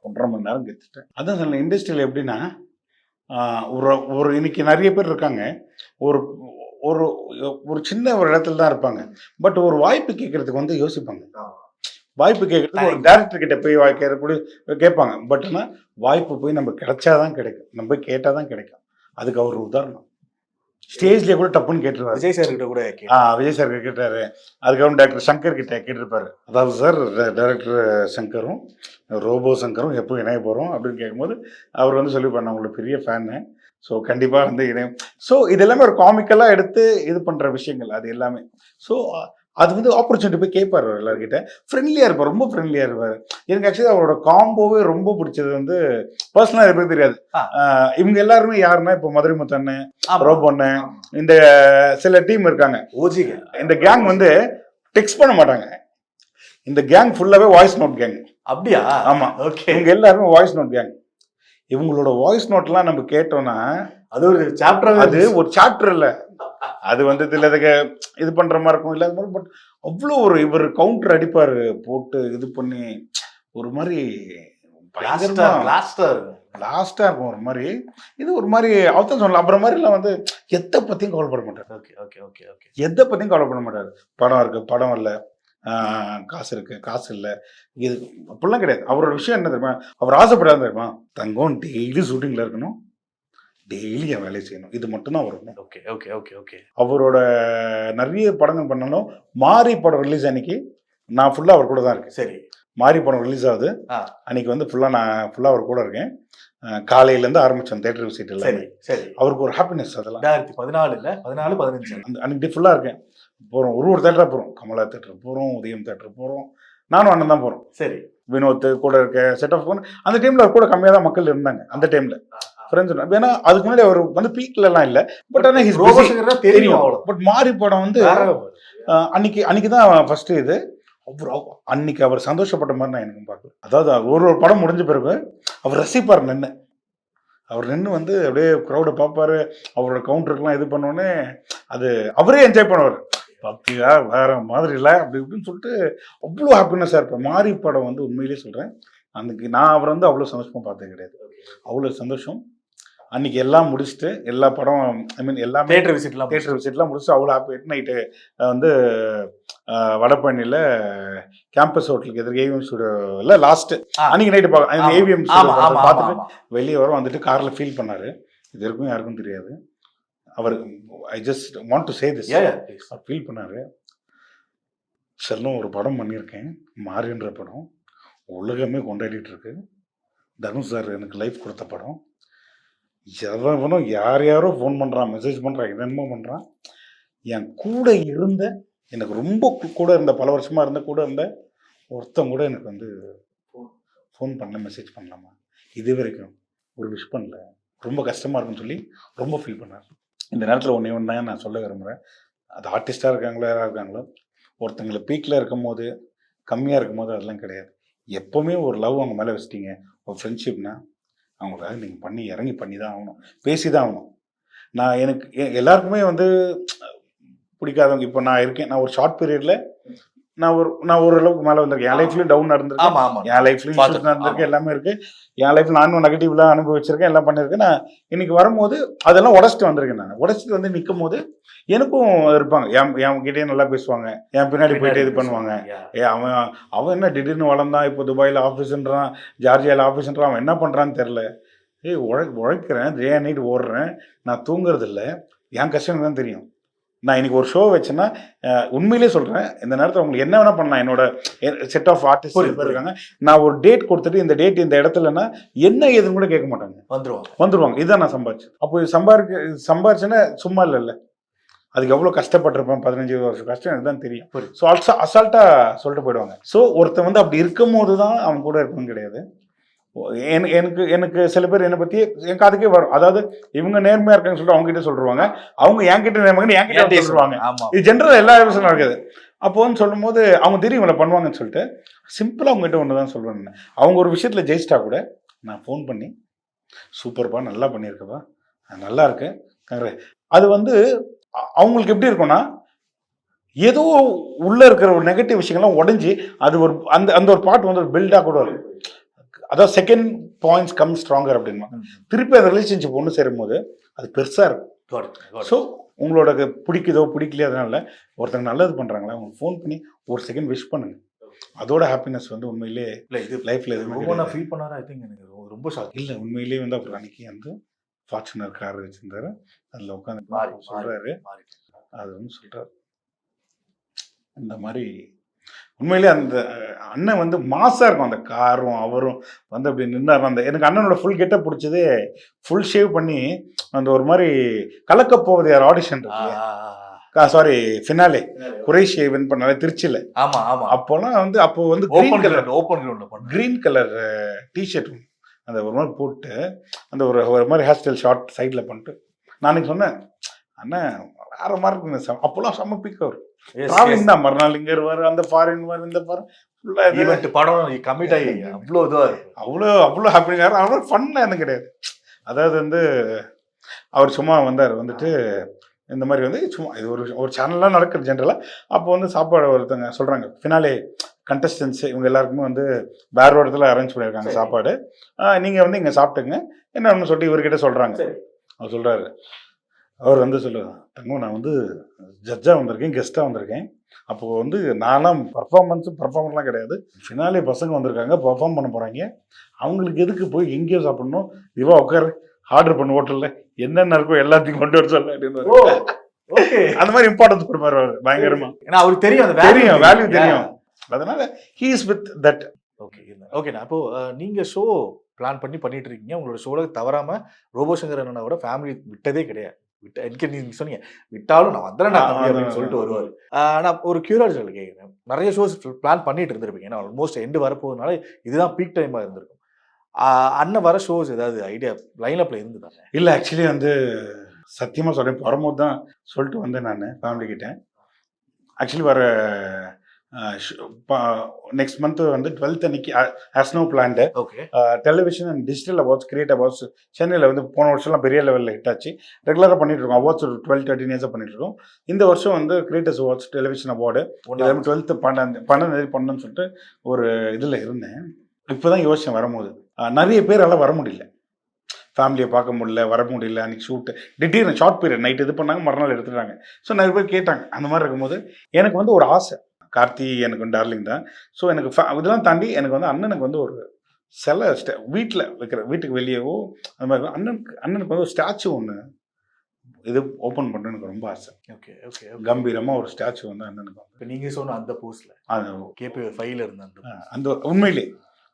1.5 மணி நேரம் கெத்துட்டேன். அதான் சொன்ன இண்டஸ்ட்ரியில் எப்படின்னா, ஒரு இன்னைக்கு நிறைய பேர் இருக்காங்க, ஒரு ஒரு ஒரு சின்ன ஒரு இடத்துல தான் இருப்பாங்க. பட் ஒரு வாய்ப்பு கேட்கறதுக்கு வந்து யோசிப்பாங்க. வாய்ப்பு கேட்கறதுக்கு ஒரு டேரக்டர் கிட்ட போய் கேட்பாங்க. பட் ஆனால் வாய்ப்பு போய் நம்ம கிடைச்சாதான் கிடைக்கும், நம்ம போய் கேட்டால் தான் கிடைக்கும். அதுக்கு அவர் உதாரணம். ஸ்டேஜ்லேயே கூட டப்புன்னு கேட்டுருவாரு. விஜய் சார் கிட்ட கூட விஜய் சார் கேட்டாரு. அதுக்கப்புறம் டாக்டர் சங்கர் கிட்ட கேட்டிருப்பாரு. அதாவது சார் டைரக்டர் சங்கரும் ரோபோ சங்கரும் எப்போ இணைய போகிறோம் அப்படின்னு கேட்கும்போது அவர் வந்து சொல்லிப்பாரு, நான் உங்களுக்கு பெரிய ஃபேனு, ஸோ கண்டிப்பாக வந்து இணையம். ஸோ இது எல்லாமே ஒரு காமிக்கலாக எடுத்து இது பண்ணுற விஷயங்கள் அது எல்லாமே. ஸோ அது வந்து ஆப்பர்ச்சுனிட்டி போய் கேட்பாரு எல்லாருக்கிட்ட. ஃப்ரெண்ட்லியாக இருப்பார், ரொம்ப ஃப்ரெண்ட்லியாக இருப்பார். எனக்கு ஆக்சுவலி அவரோட காம்போவே ரொம்ப பிடிச்சது வந்து பர்சனலாக எப்படி தெரியாது. இவங்க எல்லாருமே யாருன்னா இப்போ மதுரை முத்தண்ணு, ரோபோண்ணு, இந்த சில டீம் இருக்காங்க. ஓஜிங்க இந்த கேங் வந்து டெக்ஸ்ட் பண்ண மாட்டாங்க. இந்த கேங் ஃபுல்லாவே வாய்ஸ் நோட் கேங். அப்படியா? ஆமா. ஓகே. இவங்க எல்லாருமே வாய்ஸ் நோட் கேங். இவங்களோட வாய்ஸ் நோட்லாம் நம்ம கேட்டோம்னா அது ஒரு சாப்டர். அது ஒரு சாப்டர் இல்ல, அது வந்து இதுல இது பண்ற மாதிரி இருக்கும் இல்லாத மாதிரி. பட் அவ்வளோ ஒரு இவர் கவுண்டர் அடிப்பாரு போட்டு இது பண்ணி ஒரு மாதிரி லாஸ்டா இருக்கும் ஒரு மாதிரி. இது ஒரு மாதிரி அவத்தான் சொல்லலாம். அப்புறம் மாதிரி எல்லாம் வந்து எதை பத்தியும் கவலைப்பட மாட்டாரு. Okay okay okay okay. எதை பத்தியும் கவலைப்பட மாட்டாரு. படம் இருக்கு, படம் இல்லை, காசு இருக்கு, காசு இல்லை, இது அப்படிலாம் கிடையாது. அவரோட விஷயம் என்ன தெரியுமா? அவர் ஆசைப்படாத தெரியுமா? தங்கம் டெய்லி ஷூட்டிங்ல இருக்கணும், டெய்லி என் வேலையை செய்யணும், இது மட்டும்தான் வரும். Okay okay okay okay. அவரோட நிறைய படங்கள் பண்ணாலும் மாரி படம் ரிலீஸ் அன்னைக்கு நான் ஃபுல்லாக அவர் கூட தான் இருக்கேன். சரி, மாரி படம் ரிலீஸ் ஆகுது அன்னைக்கு வந்து நான் ஃபுல்லாக அவர் கூட இருக்கேன். காலையிலேருந்து ஆரம்பித்தோம் தேட்டர் விசிட் எல்லாம். சரி சரி. அவருக்கு ஒரு ஹாப்பினஸ். அதெல்லாம் 2014 இல்லை 14 15 அன்னைக்கு ஃபுல்லாக இருக்கேன். போகிறோம், ஒரு தேட்டராக போகிறோம். கமலா தேட்டர் போகிறோம், உதயம் தேட்டர் போகிறோம், நானும் அண்ணன் தான் போகிறோம். சரி, வினோத் கூட இருக்க செட் ஆஃப் அந்த டைமில் அவர் கூட கம்மியாக தான் மக்கள் இருந்தாங்க அந்த டைமில். ஃப்ரெண்ட்ஸ் ஏன்னா அதுக்கு முன்னாடி அவர் வந்து பீக்லலாம் இல்லை. பட் ஆனால் தெரியும். பட் மாரி படம் வந்து அன்னைக்கு தான் ஃபர்ஸ்ட் இது. அன்னைக்கு அவர் சந்தோஷப்பட்ட மாதிரி நான் எனக்கு பார்க்கல. அதாவது ஒரு படம் முடிஞ்ச பிறகு அவர் ரசிப்பார் நின்று. அவர் நின்று வந்து அப்படியே க்ரௌடை பார்ப்பாரு. அவரோட கவுண்டருக்குலாம் இது பண்ணோன்னே அது அவரே என்ஜாய் பண்ணுவார். பக்தியா வேற மாதிரி இல்லை அப்படி இப்படின்னு சொல்லிட்டு அவ்வளோ ஹாப்பினஸ்ஸாக இருப்பேன். மாரி படம் வந்து உண்மையிலேயே சொல்கிறேன், அன்னைக்கு நான் அவர் வந்து அவ்வளோ சந்தோஷமாக பார்த்தது கிடையாது. அவ்வளோ சந்தோஷம். அன்னைக்கு எல்லாம் முடிச்சுட்டு எல்லா படம் எல்லாமே தேட்டர் விசிட்லாம் முடிச்சுட்டு அவ்வளோ ஹாப்பி. நைட்டு வந்து வடபழனியில் கேம்பஸ் ஹோட்டலுக்கு எதிர்க்க ஏவிஎம் ஸ்டுடியோவில் லாஸ்ட்டு அன்னைக்கு நைட்டு ஏவிஎம் பார்த்துட்டு வெளியே வர வந்துட்டு காரில் ஃபீல் பண்ணார். இது வரைக்கும் யாருக்கும் தெரியாது. அவர் I just want to say this, feel பண்ணார். செல்லும் ஒரு படம் பண்ணியிருக்கேன், மாரின்ற படம் உலகமே கொண்டாடிட்டு இருக்கு. தனுஷ் சார் எனக்கு லைஃப் கொடுத்த படம். எவனும் யாரோ ஃபோன் பண்ணுறான், மெசேஜ் பண்ணுறான், என்னென்னமோ பண்ணுறான். என் கூட இருந்த, எனக்கு ரொம்ப கூட இருந்த, பல வருஷமாக இருந்த கூட இருந்த ஒருத்தன் கூட எனக்கு வந்து ஃபோன் பண்ணல, மெசேஜ் பண்ணலாமா, இது வரைக்கும் ஒரு விஷ் பண்ணல, ரொம்ப கஷ்டமாக இருக்குன்னு சொல்லி ரொம்ப ஃபீல் பண்ணார். இந்த நேரத்தில் ஒன்றே ஒன்று தான் நான் சொல்ல விரும்புகிறேன். அது ஆர்டிஸ்டாக இருக்காங்களோ யாராக இருக்காங்களோ, ஒருத்தங்களை பீக்கில் இருக்கும் போது கம்மியாக இருக்கும் போது அதெல்லாம் கிடையாது. எப்போவுமே ஒரு லவ் அவங்க மேலே வச்சிட்டிங்க, ஒரு ஃப்ரெண்ட்ஷிப்னா அவங்களுக்காக நீங்கள் இறங்கி பண்ணி தான் ஆகணும், பேசி தான் ஆகணும். நான் எனக்கு எல்லாருக்குமே வந்து பிடிக்காதவங்க. இப்போ நான் இருக்கேன், நான் ஒரு ஷார்ட் பீரியடில் நான் ஓரளவுக்கு மேலே வந்திருக்கேன். என் லைஃப்லையும் டவுன் நடந்திருக்கேன், என் லைஃப்லையும் இஷ்யூஸ் நடந்திருக்கு, எல்லாமே இருக்குது. என் லைஃப்பில் நானும் நெகட்டிவ்லாம் அனுபவிச்சிருக்கேன், எல்லாம் பண்ணியிருக்கேன். நான் இன்னைக்கு வரும்போது அதெல்லாம் உடச்சிட்டு வந்திருக்கேன். நான் உடச்சிட்டு வந்து நிற்கும் போது எனக்கும் இருப்பாங்க, என் கிட்டே நல்லா பேசுவாங்க, என் பின்னாடி போயிட்டு இது பண்ணுவாங்க. அவன் என்ன திடீர்னு வளர்ந்தான், இப்போ துபாயில் ஆஃபீஸுன்றான், ஜார்ஜியாவில் ஆஃபீஸுன்றான், அவன் என்ன பண்ணுறான்னு தெரில. உழைக்கிறேன், டே அண்ட் நைட் ஓடுறேன், நான் தூங்குறது இல்லை, என் கஷ்டம் தான் தெரியும். நான் இன்னைக்கு ஒரு ஷோ வச்சேன்னா உண்மையிலே சொல்கிறேன், இந்த நேரத்தில் உங்களுக்கு என்ன வேணால் பண்ணலாம். என்னோட செட் ஆஃப் ஆர்டிஸ்ட் இருக்காங்க, நான் ஒரு டேட் கொடுத்துட்டு இந்த டேட் இந்த இடத்துலன்னா என்ன ஏதுன்னு கூட கேட்க மாட்டாங்க, வந்துடுவாங்க. இதுதான் நான் சம்பாதிச்சேன். அப்போ சம்பாதிச்சேன்னா சும்மா இல்லை, அதுக்கு எவ்வளோ கஷ்டப்பட்டிருப்பேன், 15 வருஷம் கஷ்டம் எனக்கு தான் தெரியும். ஸோ அசால்ட்டாக சொல்லிட்டு போயிடுவாங்க. ஸோ ஒருத்தன் வந்து அப்படி இருக்கும் போது தான் அவன் கூட இருக்கணும் கிடையாது. எனக்கு சில பேர் என்னை பற்றி என் காதுக்கே வரும். அதாவது இவங்க நேர்மையாக இருக்காங்கன்னு சொல்லிட்டு அவங்க கிட்ட சொல்லிடுவாங்க, அவங்க என்கிட்ட நேர்மையாக என்கிட்ட சொல்லுவாங்க. இது ஜென்ரலாக எல்லா விஷயம் நடக்குது. அப்போன்னு சொல்லும் போது அவங்க தெரியும் இவங்களை பண்ணுவாங்கன்னு சொல்லிட்டு சிம்பிளாக அவங்ககிட்ட ஒன்று தான் சொல்லுவேன். அவங்க ஒரு விஷயத்தில் ஜெயிச்சிட்டா கூட நான் ஃபோன் பண்ணி சூப்பர்ப்பா, நல்லா பண்ணியிருக்கப்பா, நல்லா இருக்கு. அது வந்து அவங்களுக்கு எப்படி இருக்கும்னா, ஏதோ உள்ள இருக்கிற ஒரு நெகட்டிவ் விஷயங்கள்லாம் உடஞ்சி அது ஒரு அந்த ஒரு பாட்டு வந்து ஒரு பில்டாக கூட வரும். அதாவது செகண்ட் பாயிண்ட்ஸ் கம் ஸ்ட்ராங்கர் அப்படின்னா திருப்பி அந்த ரிலேஷன்ஷிப் ஒன்று சேரும் போது அது பெருசாக இருக்கும். ஸோ உங்களோட பிடிக்குதோ பிடிக்கலையோ அதனால ஒருத்தங்க நல்லது பண்ணுறாங்களா, உங்களுக்கு ஃபோன் பண்ணி ஒரு செகண்ட் விஷ் பண்ணுங்க. அதோட ஹாப்பினஸ் வந்து உண்மையிலே இது லைஃப்ல எதுவும் ஃபீல் பண்ணாரு. ஐ திங்க் எனக்கு ரொம்ப ஷாக் இல்லை, உண்மையிலேயே வந்து அப்புறம் அன்னைக்கு வந்து ஃபார்ச்சுனர் கார் வச்சிருந்தாரு, அதில் உட்காந்து சொல்றாரு. அது வந்து சொல்றாரு இந்த மாதிரி உண்மையிலே அந்த அண்ணன் வந்து மாசா இருக்கும். அந்த காரும் அவரும் வந்து அப்படி நின்னார். அந்த எனக்கு அண்ணனோட ஃபுல் கெட்டப் பிடிச்சதே, ஃபுல் ஷேவ் பண்ணி அந்த ஒரு மாதிரி கலக்க போவது யார் ஆடிஷன் இருக்கு, சாரி ஃபினாலே குறைஷி வின் பண்ணாலே திருச்சியில். ஆமா ஆமா. அப்போலாம் வந்து அப்போ வந்து ஓப்பன் கிரவுண்ட்ல பண்ண கிரீன் கலர் டிஷர்ட் அந்த ஒரு மாதிரி போட்டு அந்த ஒரு மாதிரி ஹேர் ஸ்டைல் ஷார்ட் சைடில் பண்ணிட்டு நான் சொன்னேன் அண்ணா வேற மாதிரி இருக்குங்க. அப்போலாம் செம்ம பீக் அவர் டிராவலிங் தான், மறுநாள் இங்கே வருவார், அந்த ஃபாரின் வரும், இந்த ஃபாரின் ஃபுல்லாக ஈவெண்ட் படம் கமிட் ஆகி அவ்வளோ இதுவாக இருக்கும். அவ்வளோ ஹாப்பிங்க. அவ்வளோ ஃபன்னாக எனக்கு கிடையாது. அதாவது வந்து அவர் சும்மா வந்துட்டு இந்த மாதிரி வந்து சும்மா இது ஒரு சேனல்லாம் நடக்குது ஜென்ரலாக. அப்போ வந்து சாப்பாடு ஒருத்தங்க சொல்கிறாங்க ஃபினாலே கண்டஸ்டன்ஸ் இவங்க எல்லாருக்குமே வந்து வேற ஒரு இடத்துல அரேஞ்ச் பண்ணியிருக்காங்க சாப்பாடு, நீங்கள் வந்து இங்கே சாப்பிட்டுங்க என்னன்னு சொல்லிட்டு இவர்கிட்ட சொல்கிறாங்க. அவர் சொல்கிறாரு, அவர் வந்து சொல்லுவார், தங்கம் நான் வந்து ஜட்ஜாக வந்திருக்கேன், கெஸ்ட்டாக வந்திருக்கேன். அப்போது வந்து நான்லாம் பர்ஃபார்மர்லாம் கிடையாது, ஃபினாலே பசங்க வந்திருக்காங்க, பர்ஃபார்ம் பண்ண போகிறாங்க, அவங்களுக்கு எதுக்கு போய் எங்கேயோ சாப்பிடணும், இவா உட்காரு ஆர்டர் பண்ண ஹோட்டலில் என்னென்ன இருக்கோ எல்லாத்தையும் கொண்டு வர சொல்ல அப்படின்னு அந்த மாதிரி இம்பார்ட்டன்ஸ் கொடுப்பாரு அவர் பயங்கரமா. ஏன்னா அவருக்கு தெரியும் வேல்யூ தெரியும். அதனால ஹி இஸ் வித் தட். ஓகேண்ணா. அப்போ நீங்க ஷோ பிளான் பண்ணிட்டு இருக்கீங்க. உங்களோட ஷோல தவறாம ரோபோ சங்கர் அண்ணனோட ஃபேமிலி விட்டதே கிடையாது. நீங்க சொன்னீங்க விட்டாலும் நான் வந்துடுறேன் அப்படின்னு சொல்லிட்டு வருவார். நான் ஒரு கியூரியாசிட்டி கேட்குறேன், நிறைய ஷோஸ் பிளான் பண்ணிட்டு இருந்திருப்பீங்க, ஏன்னா ஆல்மோஸ்ட் எண்டு வரப்போகுதுனால இதுதான் பீக் டைமா இருந்திருக்கும். அண்ணன் வர ஷோஸ் ஏதாவது ஐடியா லைன்அப்ல இருந்துதாங்க? இல்லை ஆக்சுவலி வந்து சத்தியமாக சொல்கிறேன், வரும்போது தான் சொல்லிட்டு வந்தேன் நான் ஃபேமிலி கிட்ட. ஆக்சுவலி வர நெக்ஸ்ட் மந்த் வந்து 12th அன்னைக்கு has no planned television and digital awards create awards சென்னையில் வந்து போன வருஷம்லாம் பெரிய லெவலில் ஹிட் ஆச்சு. ரெகுலராக பண்ணிட்டு இருக்கோம் அவார்ட்ஸ், ஒரு 12-13 இயர்ஸாக பண்ணிட்டு இருக்கோம். இந்த வருஷம் வந்து creators awards television award 12th 12 பண்ணணும்னு சொல்லிட்டு ஒரு இதில் இருந்தேன். இப்போ தான் யோசிச்சேன் வரும்போது, நிறைய பேரால் வர முடியல, ஃபேமிலியை பார்க்க முடியல, வர முடியல. அன்றைக்கி ஷூட்டு திடீர்னு ஷார்ட் பீரியட் நைட் இது பண்ணாங்க, மறுநாள் எடுத்துட்டாங்க. ஸோ நிறைய பேர் கேட்டாங்க. அந்த மாதிரி இருக்கும்போது எனக்கு வந்து ஒரு ஆசை, கார்த்தி எனக்கு வந்து டார்லிங் தான். ஸோ எனக்கு இதெல்லாம் தாண்டி எனக்கு வந்து அண்ணனுக்கு வந்து ஒரு சிலை வீட்டில் வைக்கிற, வீட்டுக்கு வெளியேவோ அந்த மாதிரி அண்ணனுக்கு வந்து ஒரு ஸ்டாச்சு ஒன்று இது ஓப்பன் பண்ண எனக்கு ரொம்ப ஆசை. கம்பீரமாக ஒரு ஸ்டாச்சு வந்து அண்ணனுக்கு வந்து நீங்கள் சொன்ன அந்த போஸ்டில் அது கேபி ஃபைல இருந்த அந்த உண்மையிலே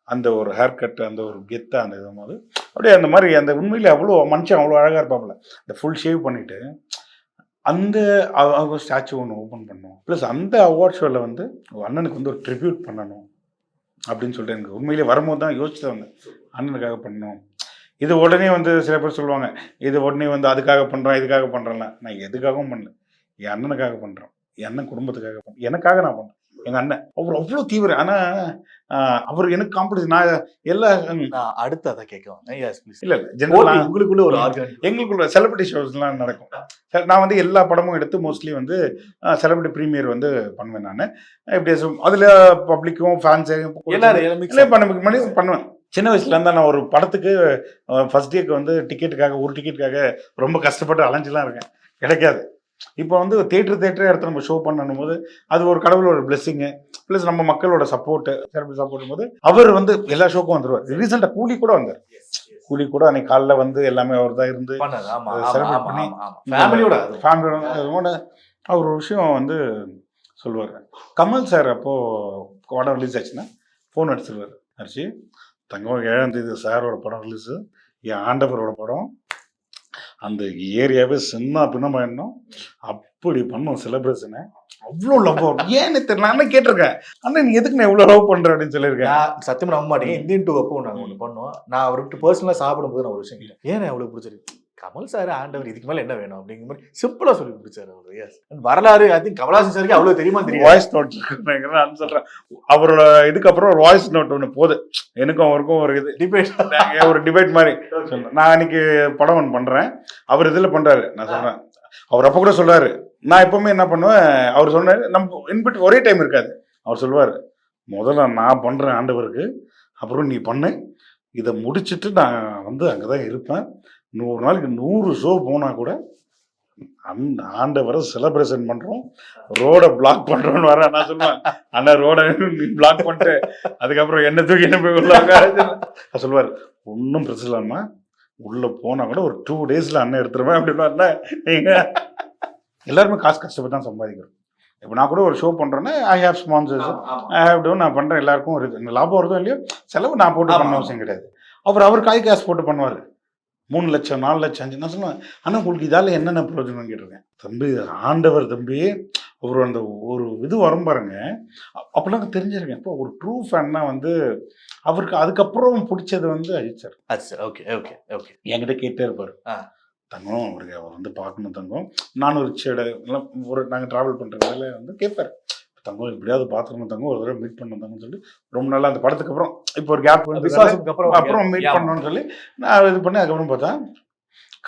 அந்த ஒரு ஹேர் கட், அந்த ஒரு கெத்தாக அந்த இது போது அப்படியே அந்த மாதிரி அந்த உண்மையிலே அவ்வளோ மனுஷன் அவ்வளோ அழகாக இருப்பாப்புல. இந்த ஃபுல் ஷேவ் பண்ணிவிட்டு அந்த ஸ்டாச்சு ஒன்று ஓப்பன் பண்ணோம். ப்ளஸ் அந்த அவார்ட் ஷோவில் வந்து அண்ணனுக்கு வந்து ஒரு ட்ரிபியூட் பண்ணணும் அப்படின்னு சொல்லிட்டு எனக்கு உண்மையிலே வரும்போது தான் யோசிச்சுட்டு வந்தேன், அண்ணனுக்காக பண்ணணும். இது உடனே வந்து சில பேர் சொல்லுவாங்க, இது உடனே வந்து அதுக்காக பண்ணுறேன் இதுக்காக பண்ணுறேன்ல. நான் எதுக்காகவும் பண்ணல, என் அண்ணனுக்காக பண்ணுறேன், என் அண்ணன் குடும்பத்துக்காக பண்ணுறேன், எனக்காக நான் பண்ணுறேன். எங்கள் அண்ணன் அவர் அவ்வளோ தீவிரம். ஆனால் அவர் எனக்கு காம்படிஷன் நான் எல்லா அடுத்து அதை கேட்குவாங்க. இல்லை ஜென்ரலாக உங்களுக்குள்ள ஒரு எங்களுக்குள்ள செலிபிரிட்டி ஷோஸ்லாம் நடக்கும். நான் வந்து எல்லா படமும் எடுத்து மோஸ்ட்லி வந்து செலிபிரிட்டி ப்ரீமியர் வந்து பண்ணுவேன். நான் இப்படி அதில் பப்ளிக்கும் ஃபேன்ஸையும் பண்ணுவேன். சின்ன வயசுல இருந்தால் நான் ஒரு படத்துக்கு ஃபர்ஸ்ட் டேக்கு வந்து ஒரு டிக்கெட்டுக்காக ரொம்ப கஷ்டப்பட்டு அலைஞ்செல்லாம் இருக்கேன், கிடைக்காது. இப்போ வந்து தேட்டரே எடுத்து நம்ம ஷோ பண்ணணும் போது அது ஒரு கடவுளோட பிளெஸிங்கு, ப்ளஸ் நம்ம மக்களோட சப்போர்ட்டு போது அவர் வந்து எல்லா ஷோக்கும் வந்துடுவார். ரீசெண்டாக கூலி கூட வந்தார். கூலி கூட அன்னைக்கு காலைல வந்து எல்லாமே அவர் தான் இருந்து செலிப்ரேட் பண்ணி ஃபேமிலியோட அவர் ஒரு விஷயம் வந்து சொல்லுவார். கமல் சார் அப்போது படம் ரிலீஸ் ஆச்சுன்னா ஃபோன் அடிச்சிருவார், அடிச்சு தங்கம் 7ஆம் தேதி சாரோட படம் ரிலீஸு, என் ஆண்டவரோட படம், அந்த ஏரியாவே சின்ன பின்னமாயிடணும், அப்படி பண்ணோம் செலிப்ரேஷனை. அவ்வளோ லவ் ஏன்னு தெரியல. நான் கேட்டிருக்கேன், அண்ணா நீ எதுக்கு நான் எவ்வளோ லவ் பண்ணுறேன் அப்படின்னு சொல்லியிருக்கேன். சத்தியமாக நம்ப மாட்டேங்க. இந்தியன் 2 அப்போ நாங்கள் ஒன்று பண்ணோம். நான் அவர்கிட்ட பர்சனலாக சாப்பிடும்போது நான் ஒரு விஷயம் கேட்டேன், ஏன் எவ்வளோ பிடிச்சிருக்கு, கமல் சார் ஆண்டவர் இதுக்கு மேலே என்ன வேணும் அப்படிங்கிற மாதிரி சிம்பிளாக சொல்லி பிடிச்சாரு அவர். எஸ் வரலாறு ஐ திங்க் கமல்ஹாசன் சாருக்கு அவ்வளோ தெரியுமா தெரியும். வாய்ஸ் நோட் நான் சொல்கிறேன், அவரோட இதுக்கப்புறம் ஒரு வாய்ஸ் நோட் ஒன்று போகுது, எனக்கும் அவருக்கும் ஒரு இது டிபேட் மாதிரி. நான் அன்னைக்கு படம் ஒன்று பண்ணுறேன், அவர் இதில் பண்ணுறாரு. நான் சொல்கிறேன், அவர் அப்போ கூட சொல்கிறாரு, நான் எப்போவுமே என்ன பண்ணுவேன், அவர் சொன்னார் நம்ம இன்பிட் ஒரே டைம் இருக்காது. அவர் சொல்லுவார், முதல்ல நான் பண்ணுறேன் ஆண்டவருக்கு, அப்புறம் நீ பண்ணு, இதை முடிச்சுட்டு நான் வந்து அங்கே தான் இருப்பேன். 100 நாளைக்கு 100 ஷோ போனால் கூட அந்த ஆண்டவரை செலிப்ரேஷன் பண்ணுறோம், ரோடை பிளாக் பண்ணுறோன்னு வர. நான் சொல்லுவேன், அண்ணா ரோடை நீ பிளாக் பண்ணிட்டு அதுக்கப்புறம் என்ன தூக்கி என்ன போய் உள்ளாங்க சொல்லுவார், ஒன்றும் பிரச்சனை இல்லாமல் உள்ளே போனால் கூட ஒரு 2 days அண்ணன் எடுத்துருவேன் அப்படின்னா. நீங்கள் எல்லாருமே காசு கஷ்டப்பட்டு தான் சம்பாதிக்கிறோம். இப்போ நான் கூட ஒரு ஷோ பண்ணுறேன்னா I have sponsors, I have to, நான் பண்ணுறேன், எல்லாருக்கும் ஒரு லாபம் வருதோ இல்லையோ செலவு நான் போட்டு பண்ண அவசியம் கிடையாது. அவர் காய் காசு போட்டு பண்ணுவார். 3 லட்சம் 4 லட்சம் 5 நான் சொன்னேன், ஆனால் உங்களுக்கு இதால் என்னென்ன பிரயோஜனம் கேட்டிருக்கேன். தம்பி ஆண்டவர் தம்பி, ஒரு அந்த ஒரு இது வரும் பாருங்க, அப்போலாம் எனக்கு தெரிஞ்சிருக்கேன். இப்போ ஒரு ட்ரூ ஃபேன்னா வந்து அவருக்கு அதுக்கப்புறம் பிடிச்சது வந்து அஜித் சார். அது சார். Okay okay okay. என்கிட்ட கேட்டே இருப்பார், ஆ. தங்கம் அவருக்கு அவர் வந்து பார்க்கணும் தங்கம். நானும் ரிச்சர்டு எல்லாம் ஒரு நாங்கள் ட்ராவல் பண்ணுறதால வந்து கேட்பார், தங்கம் எப்படியாவது பார்த்துக்கணும் தங்கம், ஒரு தடவை மீட் பண்ணணும் தங்கம்னு சொல்லி ரொம்ப நாள் அந்த படத்துக்கு அப்புறம் இப்போ ஒரு கேப் வந்து விசுவாசத்துக்கு அப்புறம் அப்புறம் மீட் பண்ணணும்னு சொல்லி நான் இது பண்ணி அதுக்கப்புறம் பார்த்தா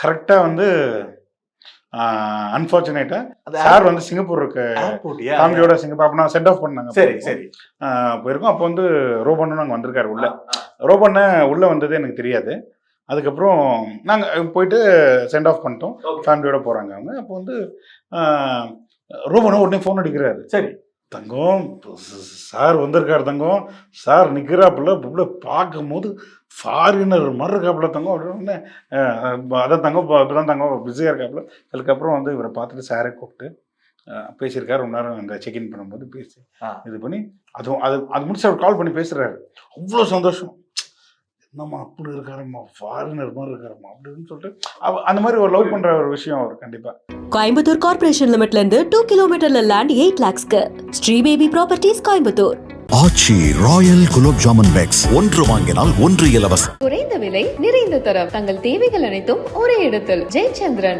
கரெக்டாக வந்து அன்ஃபார்ச்சுனேட்டாக சார் வந்து சிங்கப்பூர் இருக்கு ஏர்போர்ட்யா ஃபேமிலியோட சிங்கப்பூர் அப்போ நான் சென்ட் ஆஃப் பண்ணாங்க. சரி சரி. போயிருக்கோம். அப்போ வந்து ரோபனும் நாங்கள் வந்திருக்காரு உள்ள. ரோபனை உள்ளே வந்தது எனக்கு தெரியாது. அதுக்கப்புறம் நாங்கள் போயிட்டு சென்ட் ஆஃப் பண்ணிட்டோம். ஃபேமிலியோட போகிறாங்க அவங்க. அப்போ வந்து ரோபனும் உடனே ஃபோன் அடிக்கிறாரு. சரி. தங்கம் சார் வந்திருக்காரு தங்கம், சார் நிற்கிறாப்புல உள்ள பார்க்கும்போது ஃபாரினர் மாதிரி இருக்காப்புல தங்கம் அப்படின்னு. அதான் தங்கம் இப்போ தான் தங்கம் பிஸியாக இருக்காப்புல. அதுக்கப்புறம் வந்து இவரை பார்த்துட்டு சாரே கூப்பிட்டு பேசியிருக்காரு. ரொம்ப நேரம் அந்த செக்இன் பண்ணும்போது பேசி இது பண்ணி அதுவும் அது முடிச்சு அவர் கால் பண்ணி பேசுகிறாரு. அவ்வளோ சந்தோஷம். என்னம்மா அப்படி இருக்காரும்மா, ஃபாரினர் மாதிரி இருக்காரும்மா அப்படின்னு சொல்லிட்டு அந்த மாதிரி ஒரு லவ் பண்ணுற ஒரு விஷயம் அவர் கண்டிப்பாக. கோயம்புத்தூர் கார்ப்பரேஷன் லிமிட்ல இருந்து 2 கிலோமீட்டர்ல லேண்ட் 8 lakhsக்கு Sri baby properties Coimbatore. Aachi royal gulab jamun packs, ஒன்று வாங்கினால் ஒன்று இலவசம். குறைந்த விலை நிறைந்த தரம் தங்கள் தேவைகள் அனைத்தும் ஒரே இடத்தில். ஜெயச்சந்திரன்.